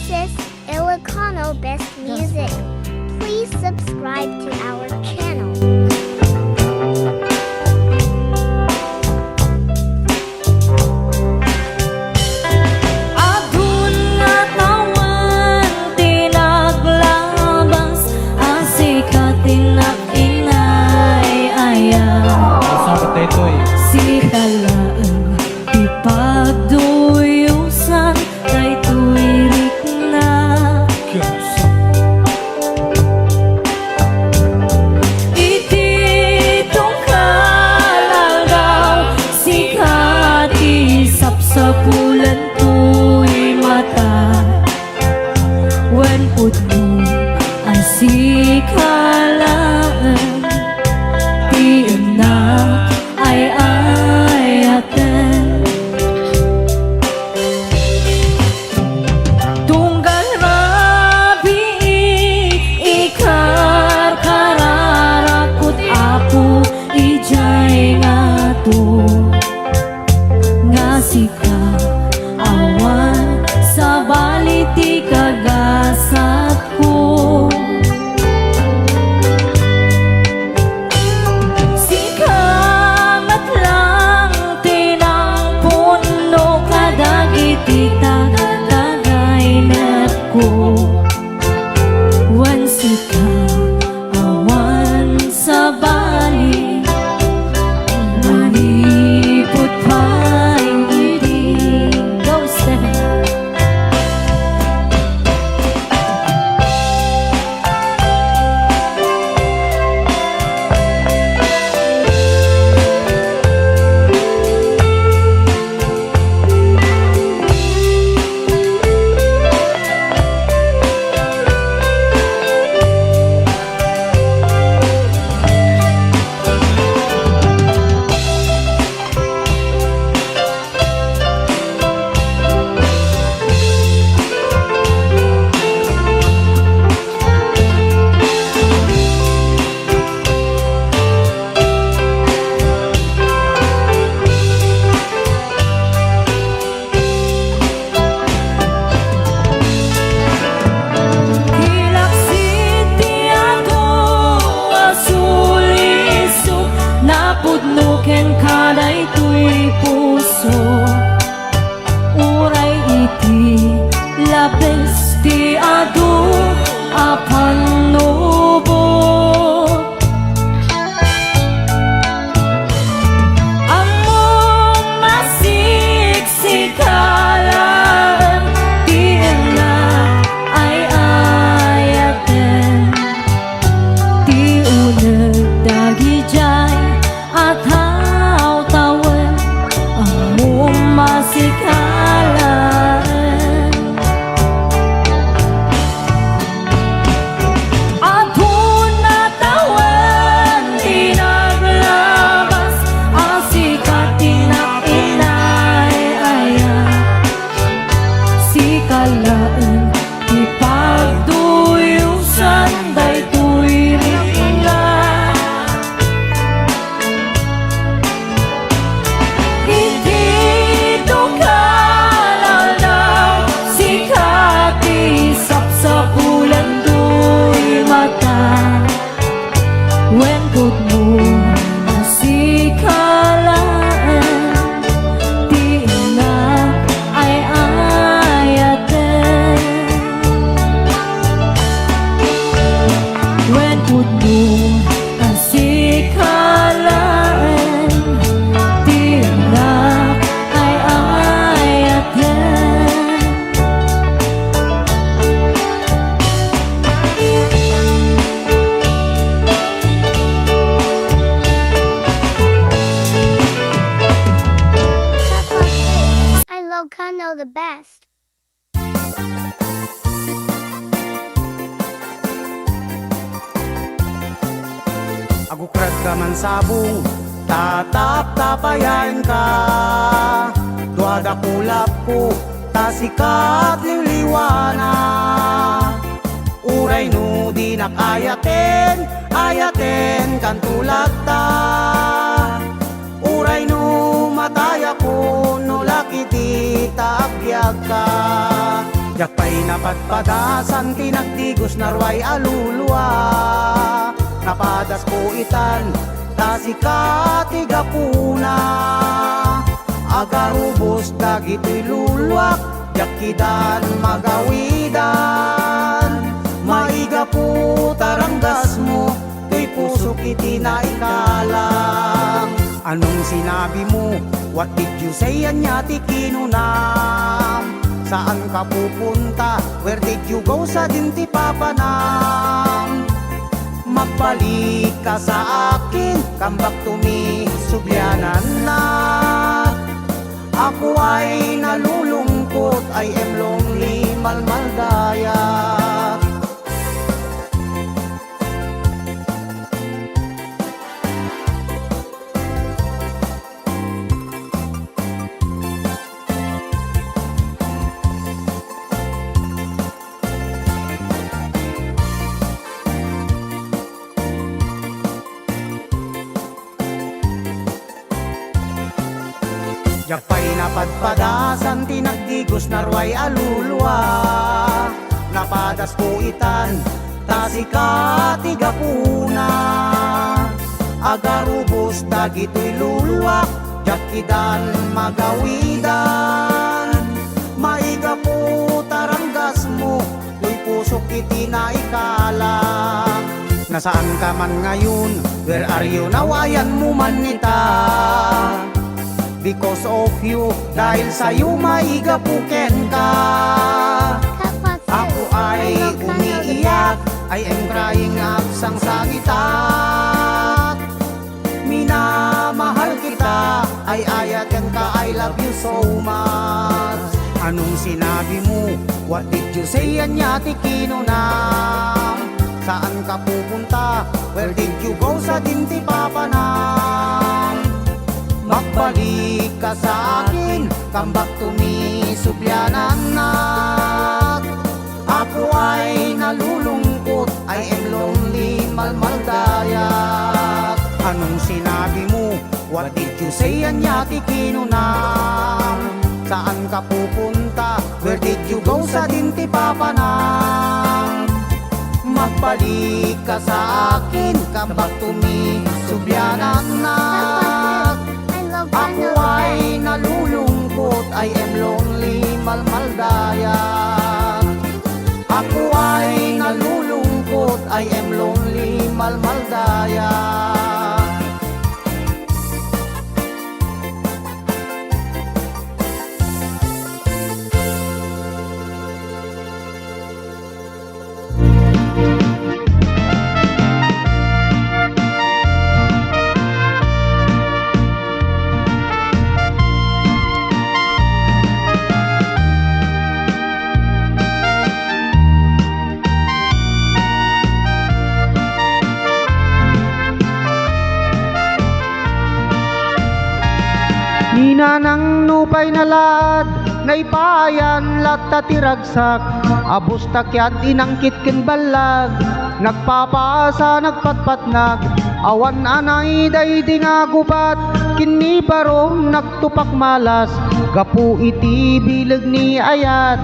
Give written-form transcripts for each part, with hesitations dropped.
Kapacis, Ilocano Best Music. Please subscribe to our channel. Adun nga tawan tinaglabas, ang Sika tinakinay ayaw. Sika laeng ipagduyusan kay tuwirik na. Iti tungkalagaw, Sika tisap sa bulan tuy mata. Wen putno ang Sika laeng ti na ay ayaten. Tunggal rabi ikar kararakot apo ijay nga to. Nga Sika awan sa baliti kagasat ko. Sika matlang tinang puno kadagiti tagay net ko. Wan Sika awan sa bali manipot pa'y ngiti. Go Steph! Napudnuken kaday tuy puso, uray iti labes ti adu apan nubo. Among masiksikalan ti na ay ayaten. Ti uneg dagi jay at haw-tawen ang masikalan. Adun na tawen tinaglabas, ang Sika tinakinay ayaw. Sika laeng ipagduyusan daytoy ringa. Iti tungkalalaw, Sika tisap sa bulan tuy mata. Wen putno ang Sika laeng ti na ay ayaten. Wen putno ang Sika laeng ti na ay ayaten. Kapacis, Ilocano the best. Agukrat ka man sabong, tatap-tapayan ka. Duada kulap ko, tasikat liwliwana. Uray no di nakayaten, ayaten kan tulad ta. Uray no mataya ko, no laki di taagbyag ka. Yakpay napadpadasan tinagdigos narway aluluwa, napadas po itan tasika tigapuna, agarubos dagito'y luluwak, yakidan magawidan, maiga po taranggas mo, tuy puso kiti na ikalang. Anong sinabi mo? What did you say? Anya ti kinunam. Saan ka pupunta? Where did you go? Sa dinti papanam. Magbalik ka sa akin, come back to me, subyanan na. Ako ay nalulungkot, I am lonely, malmaldaya. Yakpay napadpadasan tinagdigos narway aluluwa, napadas po itan tasika tigapuna, agarubos dagito'y luluwak, yakidan magawidan, maiga po taranggas mo, tuy puso kiti na ikalang. Nasaan ka man ngayon? Where are you now? Ayan mo man nita. Because of you, dahil sa'yo maiga puken ka. Kapacis, Ako ay umiiyak, I am crying up sang sangitat. Minamahal kita, ay ayaten ka, I love you so much. Anong sinabi mo? What did you say? Anya ti kinunam. Saan ka pupunta? Where did you go? Sa dinti papanam. Magbalik ka sa akin, come back to me, subyanan na. Ako ay nalulungkot, I am lonely, malmaldayak. Anong sinabi mo? What did you say? Anya ti kinunam. Saan ka pupunta? Where did you go? Sa dinti papanam. Magbalik ka sa akin, come back to me, subyanan na. Ako ay nalulungkot, I am lonely, malmaldayan. Ako ay nalulungkot, I am lonely, malmaldayan. Ninanang nupay nalad, naipayan latta tiragsak, abos takyat inangkit ken balag, nagpapasa nagpatpatnag, awan anay day di nga gubat, kini barong nagtupak malas, gapu iti bileg ni ayat,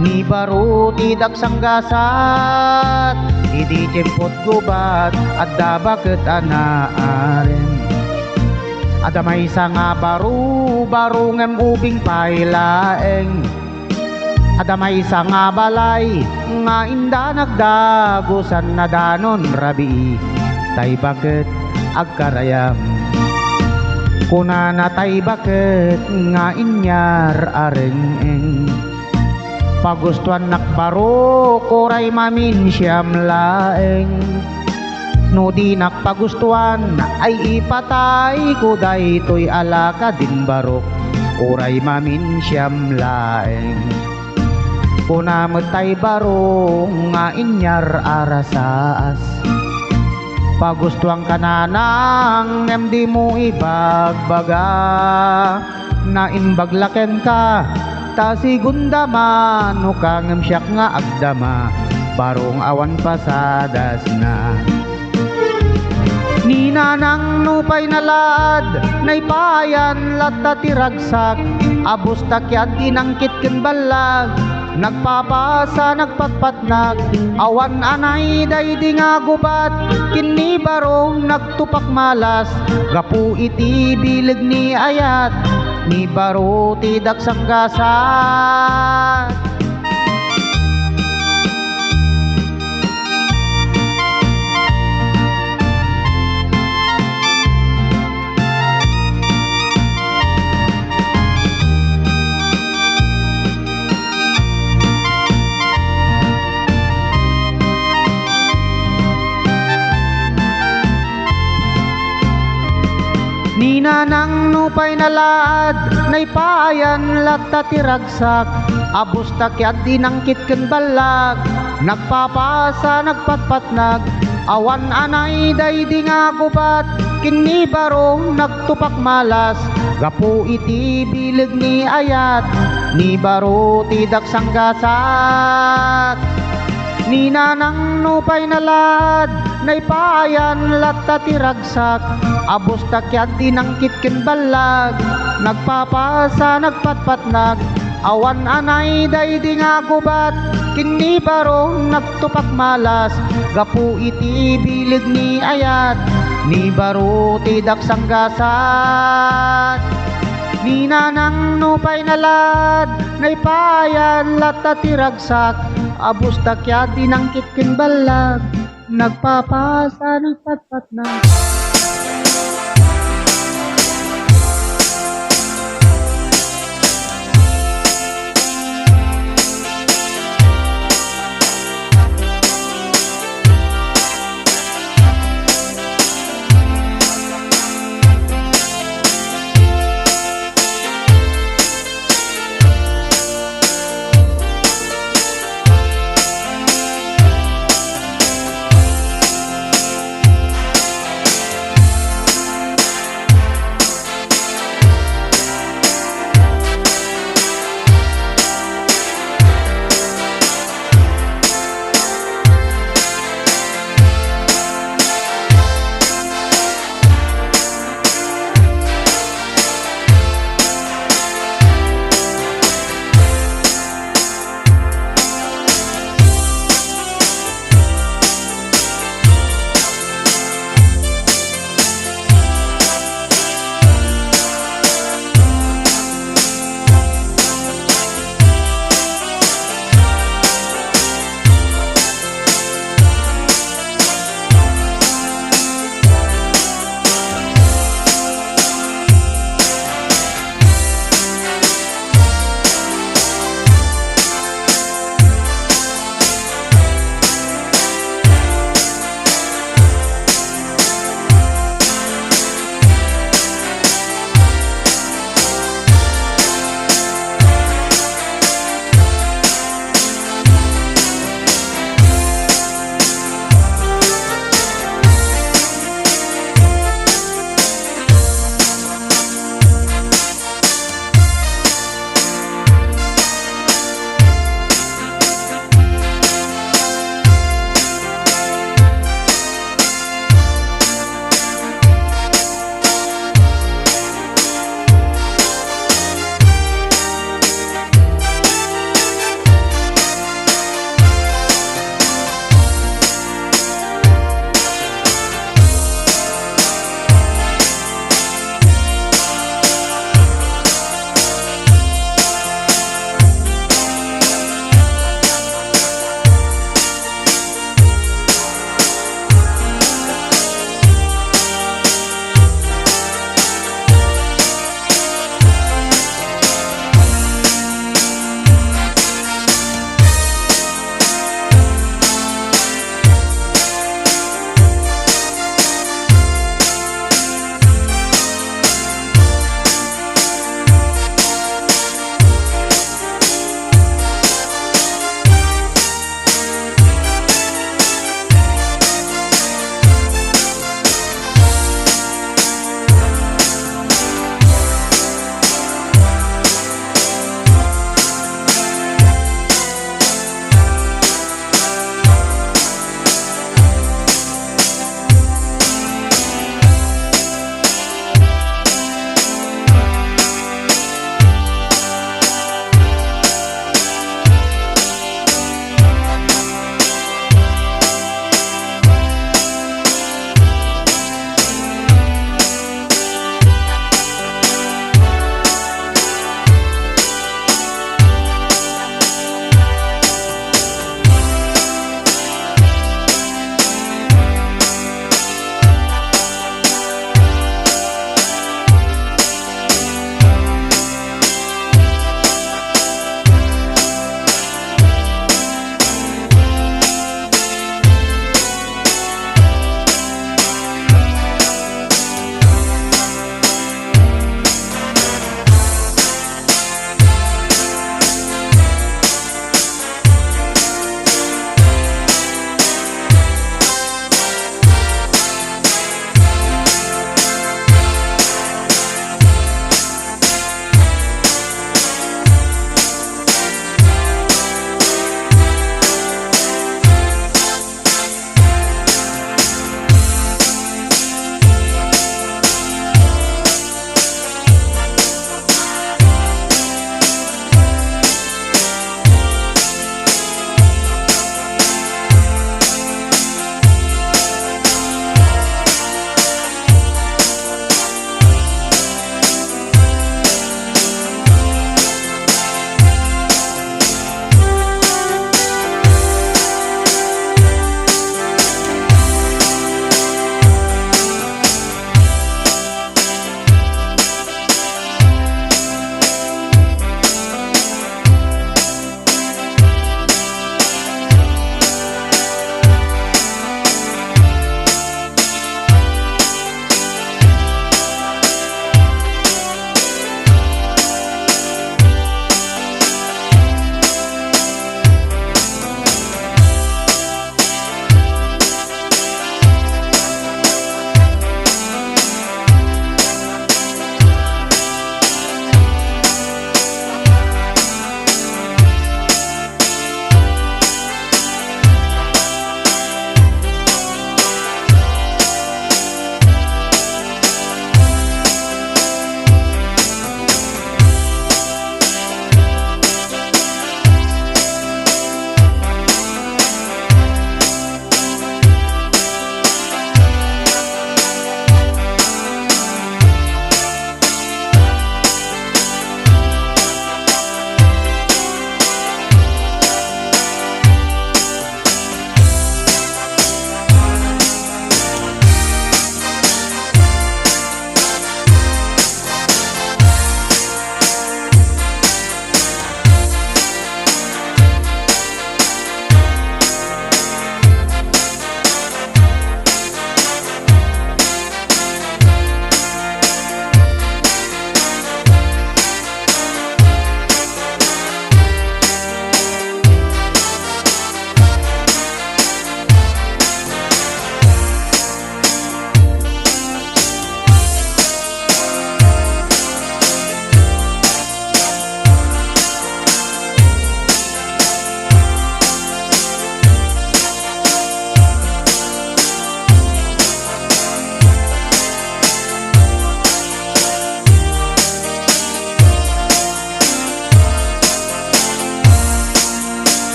ni baro tidak sanggasat, idi cempot gubat, adda bakit anaaren. Adamay sa nga baro ngem ubing pay laeng. Adamay sa nga balay nga inda nagdagusan na danon rabi, tay bakit agkarayam. Kuna na tay bakit nga inyar areng. Pagustuhan nakbaro koray mamin siyam laeng. No di nakpagustuhan ay ipatay ko daytoy alaka din barok, oray mamin siyam laeng. Kuna matay baro nga inyar arasaas, pagustuhan ka na nang ngem di mo ibagbaga, na imbaglaken ka ta sigundama, no kangem siyak nga agdama, barong awan pasadas na. Ninanang nupay nalad, naipayan latta tiragsak, abos takyat inangkit ken balag, nagpapasa nagpatpatnag, awan anay daydi nga gubat, kini barong nagtupak malas, gapu iti bilig ni ayat, ni baro ti daksang gasat. Nina nang nupay nalaad, naipayan latta tiragsak, abos takyat dinangkit ken balag, nagpapasa nagpatpatnag, awan anay daydi nga gubat, kini baro nagtupak malas, gapu iti bilig ni ayat, ni baro ti daksang gasat. Nina nang nupay nalaad, naipayan latta tiragsak, abos takyat dinangkit ken balag, nagpapasa nagpatpatnag, awan anay daydi nga gubat, kini baro nagtupak malas, gapu iti bilig ni ayat, ni baro ti daksang gasat. Nina nang nupay nalad, naipayan latta tiragsak, abos takyat dinangkit ken balag, nagpapasa nagpatpatnag.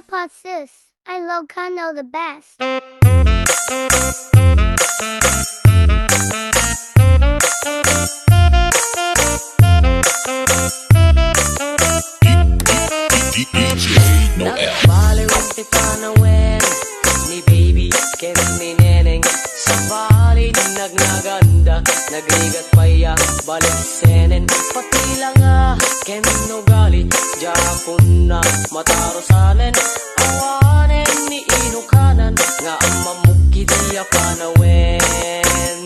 Kapacis, Ilocano the best. Nagbaliw kita na wen ni baby ken ni neneng sa bali nagnaganda nagrigat paya balik senen pati lang ken no gali japon na matarosanen awanen ni inukanan nga mamuki dia panawen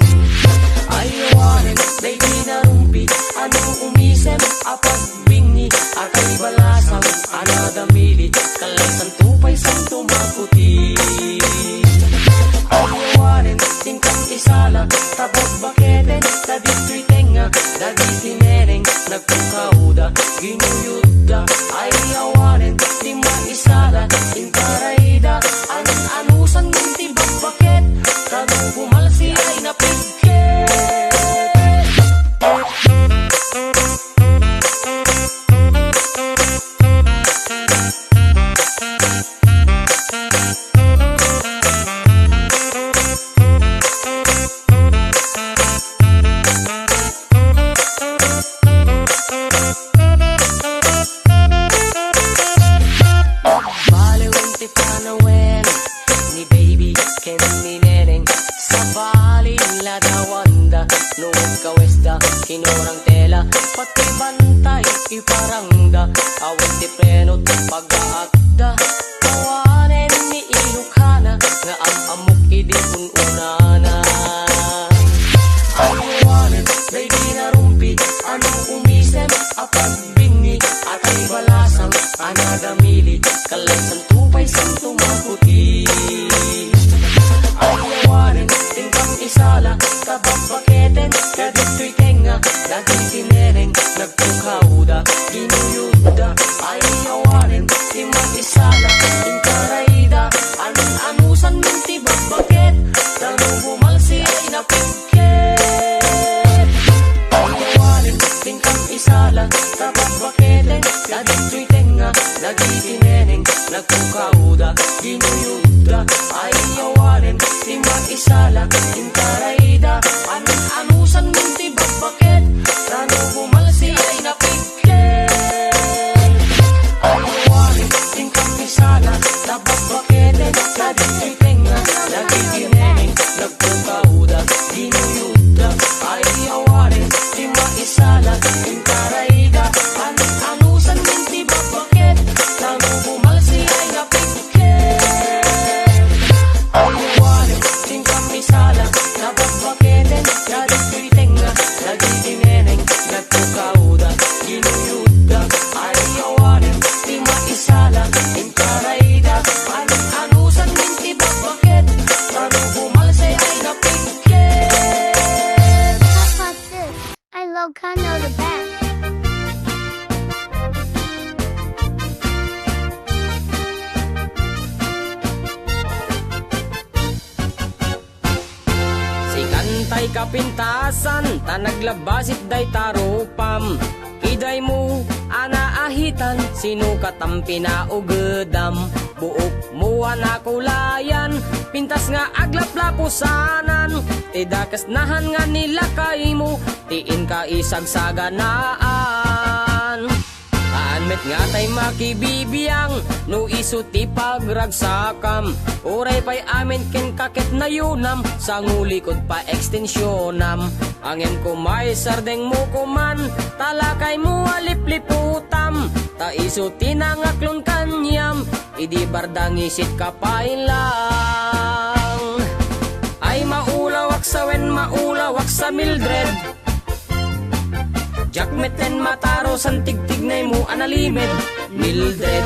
ayawanen baby narumpi anong umisem apag bingi akay balasang anadamili kalasan tupay santo maputi ayawanen tingkang isala tabag baketen tadito'y tenga dagiti neneng nagpukauda ginuyuda ayawanen di maisala intarayda anusan minti bagbaket kanu bumalsi ay napigket. Kinurang tela, pati bantay, iparangda awit ti prenot, pag-aakda kawanen ni Ilocana nga amok idi ununana ayawanen, baby narumpi anong umisem, apag bingi atay balasang, anadamili kalasan tupay santo maputi ayawanen, tingkang isala tabang baketen, kadito'y tenga dagiti neneng nagpukauda ginuyuda ayawanen di mag-isala inkarayda anusan minti bagbaket tanu bumalsi ay napigket ayawanen tingkang isala tabang-baketen kadito'y tenga dagiti neneng nagpukauda ginuyuda ayawanen di mag-isala inkarayda anusan minti bagbaket tanu bumalsi ay napigket ayawanen tingkang isala tabagbaketen kadito'y tenga dagiti neneng nagpukauda ginuyuda ayawanen di maisala inkarayda anusan minti bagbaket tanu bumalsi ay napigket ayawanen tingkang isala tabagbaketen kadito'y tenga dagiti neneng nagpukauda ginuyuda ayawanen di maisala inkarayda anusan minti bagbaket tanu bumalsi ay napigket. Kapacis, Ilocano the best. Sikantay kapintasan ta naglabasit day tarupam iday mo anaahitan sino katampi na ugedam buok mo anakulayan pintas nga aglaplapusanan tidakas nahan nga nilakay mo tiin ka isagsaganaan Anmet nga tay makibibiyang no isuti pagragsakam oray pa'y amin ken kaket na yunam sa ngulikod pa ekstensyonam angin ko may sardeng mo kuman talakay mo alipliputam ta isuti nangaklon kanyam idi bardang isit kapailang ay maulawak sa wen maulawak sa Mildred Jakmeten mataro san tigtignay mo analimed Mildred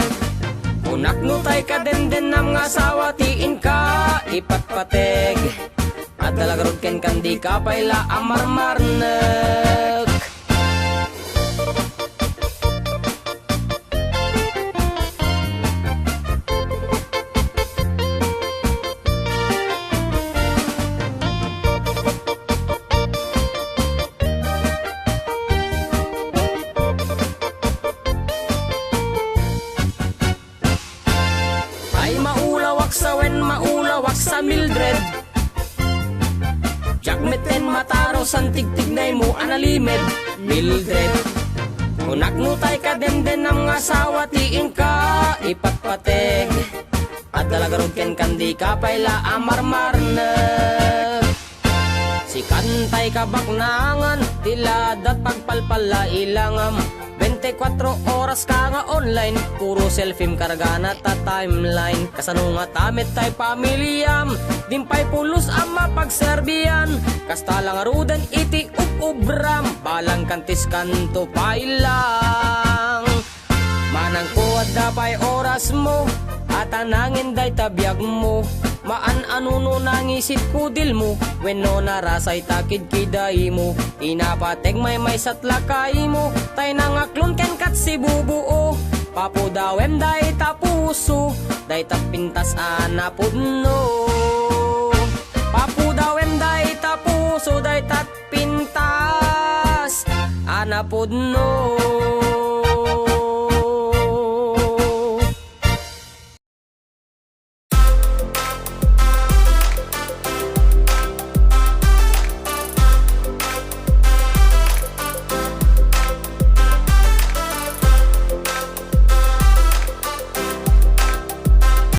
unak no tay ka den nam nga asawa tiin ka ipatpateg at talagarod ken kandi ka payla amarmarnek Ay maulawak sa wen, maulawak sa Mildred. Jakmeten mataro san tigtignay mo analimed Mildred. Unak nutay ka den ang asawa tiin ka ipatpateg. At dalagarod ken kandi ka payla amarmarne. Si kantay ka baknangan tiladat pagpalpala ilangam. 24 oras ka nga online, puro selfie kargana ta timeline. Kasano nga tamit tay pamilyam, dimpay pulos ang mapagserbiyan. Kasta lang arudan iti ubram, balang kantis kanto pailang. Manang kuwad dapay oras mo, at anangin day tabiyag mo. Maan-anuno nangisit kudil mo, wenno narasay takid kiday mo. Inapateg may satlakay mo, tay nangaklon ken kat si bubuo. Papudawem day tapuso, day tapintas anapudno. Papudawem day tapuso, day tatpintas anapudno.